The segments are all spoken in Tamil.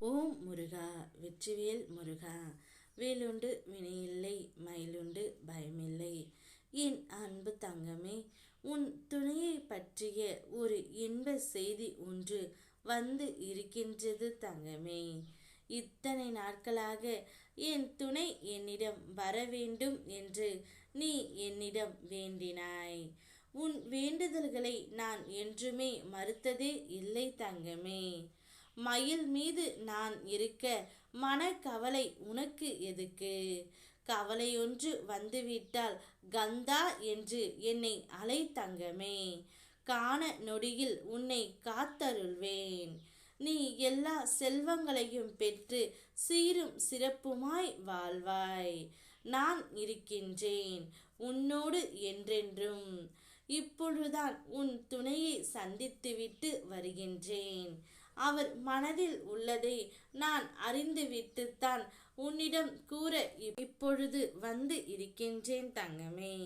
ஓம் முருகா, வெற்றிவேல் முருகா. வேலுண்டு வினையில்லை, மயிலுண்டு பயமில்லை. என் அன்பு தங்கமே, உன் துணையை பற்றிய ஒரு இன்ப செய்தி ஒன்று வந்து இருக்கின்றது தங்கமே. இத்தனை நாட்களாக என் துணை என்னிடம் வர வேண்டும் என்று நீ என்னிடம் வேண்டினாய். உன் வேண்டுதல்களை நான் என்றுமே மறுத்ததே இல்லை தங்கமே. மயில் மீது நான் இருக்க மனக்கவலை உனக்கு எதுக்கு? கவலையொன்று வந்துவிட்டால் கந்தா என்று என்னை அலை தங்கமே. காண நொடியில் உன்னை காத்தருள்வேன். நீ எல்லா செல்வங்களையும் பெற்று சீரும் சிறப்புமாய் வாழ்வாய். நான் இருக்கின்றேன் உன்னோடு என்றென்றும். இப்பொழுதுதான் உன் துணையை சந்தித்துவிட்டு வருகின்றேன். அவர் மனதில் உள்ளதை நான் அறிந்துவிட்டுத்தான் உன்னிடம் கூற இப்பொழுது வந்து இருக்கின்றேன் தங்கமே.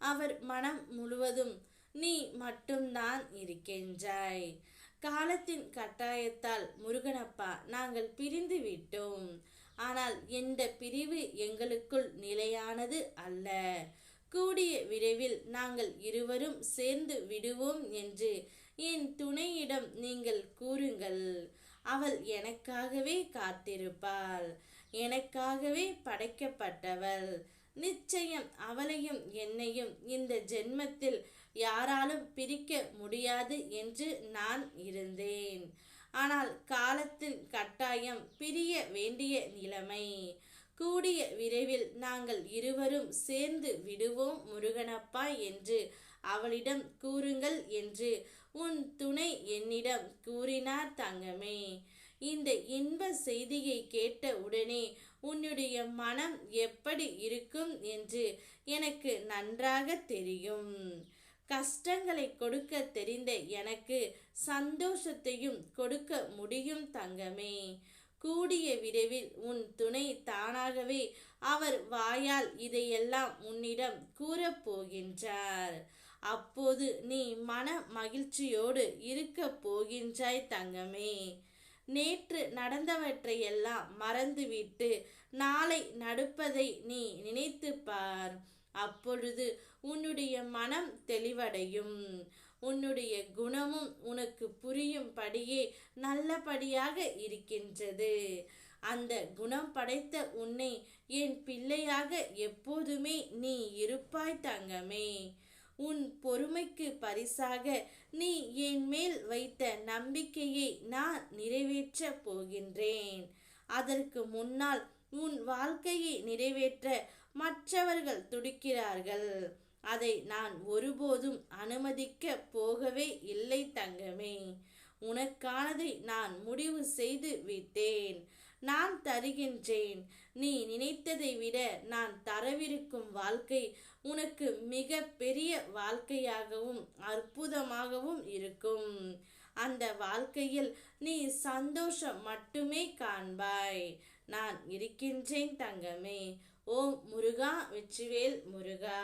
அவர் மனம் முழுவதும் நீ மட்டும்தான் இருக்கின்றாய். காலத்தின் கட்டாயத்தால் முருகனப்பா நாங்கள் பிரிந்து விட்டோம். ஆனால் எந்த பிரிவு எங்களுக்குள் நிலையானது அல்ல. கூடிய விரைவில் நாங்கள் இருவரும் சேர்ந்து விடுவோம் என்று என் துணையிடம் நீங்கள் கூறுங்கள். அவள் எனக்காகவே காத்திருப்பாள். எனக்காகவே படைக்கப்பட்டவள். நிச்சயம் அவளையும் என்னையும் இந்த ஜென்மத்தில் யாராலும் பிரிக்க முடியாது என்று நான் இருந்தேன். ஆனால் காலத்தின் கட்டாயம் பிரிய வேண்டிய நிலைமை. கூடிய விரைவில் நாங்கள் இருவரும் சேர்ந்து விடுவோம் முருகனப்பா என்று அவளிடம் கூறுங்கள் என்று உன் துணை என்னிடம் கூறினார் தங்கமே. இந்த இன்ப செய்தியை கேட்ட உடனே உன்னுடைய மனம் எப்படி இருக்கும் என்று எனக்கு நன்றாக தெரியும். கஷ்டங்களை கொடுக்க தெரிந்த எனக்கு சந்தோஷத்தையும் கொடுக்க முடியும் தங்கமே. கூடிய விரைவில் உன் துணை தானாகவே அவர் வாயால் இதையெல்லாம் உன்னிடம் கூறப்போகின்றார். அப்போது நீ மன மகிழ்ச்சியோடு இருக்க போகின்றாய் தங்கமே. நேற்று நடந்தவற்றையெல்லாம் மறந்துவிட்டு நாளை நடப்பதை நீ நினைத்து பார். அப்பொழுது உன்னுடைய மனம் தெளிவடையும். உன்னுடைய குணமும் உனக்கு புரியும்படியே நல்லபடியாக இருக்கின்றது. அந்த குணம் படைத்த உன்னை என் பிள்ளையாக எப்போதுமே நீ இருப்பாய் தங்கமே. உன் பொறுமைக்கு பரிசாக நீ என் மேல் வைத்த நம்பிக்கையை நான் நிறைவேற்ற போகின்றேன். அதற்கு முன்னால் உன் வாழ்க்கையை நிறைவேற்ற மற்றவர்கள் துடிக்கிறார்கள். அதை நான் ஒருபோதும் அனுமதிக்க போகவே இல்லை தங்கமே. உனக்கானதை நான் முடிவு செய்து விட்டேன். நான் தருகின்றேன். நீ நினைத்ததை விட நான் தரவிருக்கும் வாழ்க்கை உனக்கு மிக பெரிய வாழ்க்கையாகவும் அற்புதமாகவும் இருக்கும். அந்த வாழ்க்கையில் நீ சந்தோஷம் மட்டுமே காண்பாய். நான் இருக்கின்றேன் தங்கமே. ஓம் முருகா, வெற்றிவேல் முருகா.